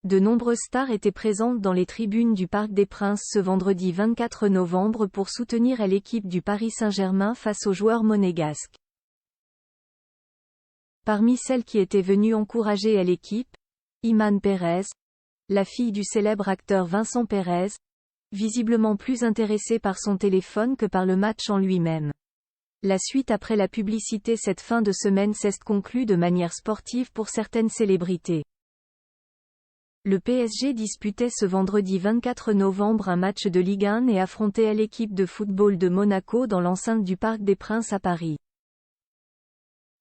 De nombreuses stars étaient présentes dans les tribunes du Parc des Princes ce vendredi 24 novembre pour soutenir l'équipe du Paris Saint-Germain face aux joueurs monégasques. Parmi celles qui étaient venues encourager l'équipe, Iman Perez, la fille du célèbre acteur Vincent Perez, visiblement plus intéressée par son téléphone que par le match en lui-même. La suite après la publicité cette fin de semaine s'est conclue de manière sportive pour certaines célébrités. Le PSG disputait ce vendredi 24 novembre un match de Ligue 1 et affrontait l'équipe de football de Monaco dans l'enceinte du Parc des Princes à Paris.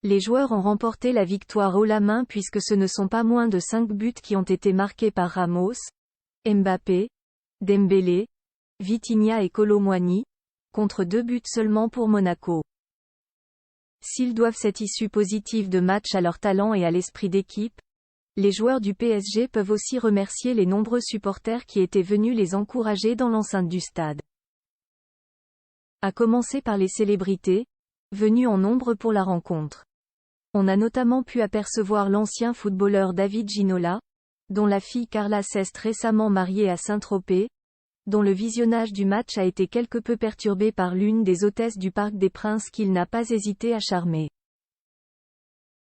Les joueurs ont remporté la victoire haut la main puisque ce ne sont pas moins de 5 buts qui ont été marqués par Ramos, Mbappé, Dembélé, Vitinha et Kolo Muani, contre 2 buts seulement pour Monaco. S'ils doivent cette issue positive de match à leur talent et à l'esprit d'équipe, les joueurs du PSG peuvent aussi remercier les nombreux supporters qui étaient venus les encourager dans l'enceinte du stade. À commencer par les célébrités, venues en nombre pour la rencontre. On a notamment pu apercevoir l'ancien footballeur David Ginola, dont la fille Carla s'est récemment mariée à Saint-Tropez, dont le visionnage du match a été quelque peu perturbé par l'une des hôtesses du Parc des Princes qu'il n'a pas hésité à charmer.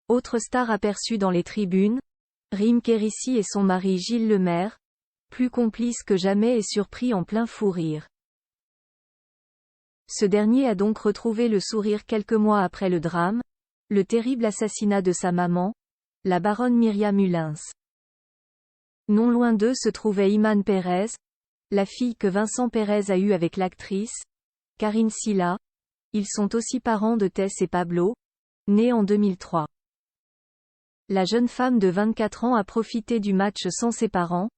Autre star aperçue dans les tribunes, Rim Kérissi et son mari Gilles Lemaire, plus complices que jamais et surpris en plein fou rire. Ce dernier a donc retrouvé le sourire quelques mois après le drame, le terrible assassinat de sa maman, la baronne Myriam Hulins. Non loin d'eux se trouvait Iman Perez, la fille que Vincent Perez a eue avec l'actrice, Karine Silla. Ils sont aussi parents de Tess et Pablo, nés en 2003. La jeune femme de 24 ans a profité du match sans ses parents,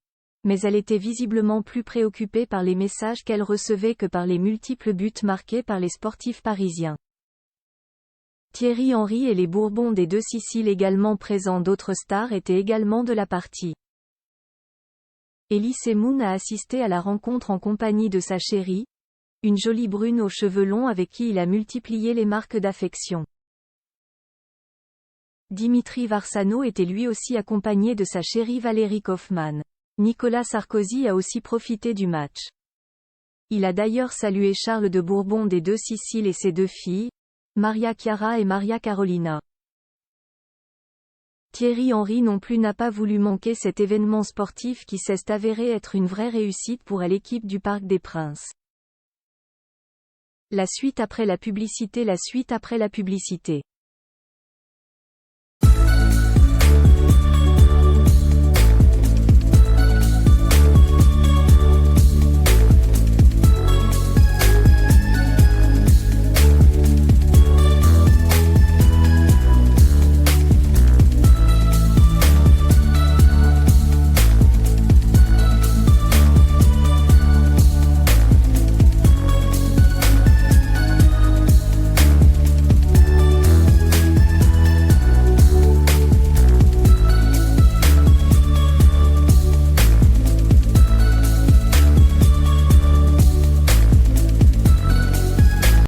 mais elle était visiblement plus préoccupée par les messages qu'elle recevait que par les multiples buts marqués par les sportifs parisiens. Thierry Henry et les Bourbons des Deux Siciles également présents. D'autres stars étaient également de la partie. Elie Semoun a assisté à la rencontre en compagnie de sa chérie, une jolie brune aux cheveux longs avec qui il a multiplié les marques d'affection. Dimitri Varsano était lui aussi accompagné de sa chérie Valérie Kaufmann. Nicolas Sarkozy a aussi profité du match. Il a d'ailleurs salué Charles de Bourbon des Deux Siciles et ses 2 filles, Maria Chiara et Maria Carolina. Thierry Henry non plus n'a pas voulu manquer cet événement sportif qui s'est avéré être une vraie réussite pour l'équipe du Parc des Princes. La suite après la publicité.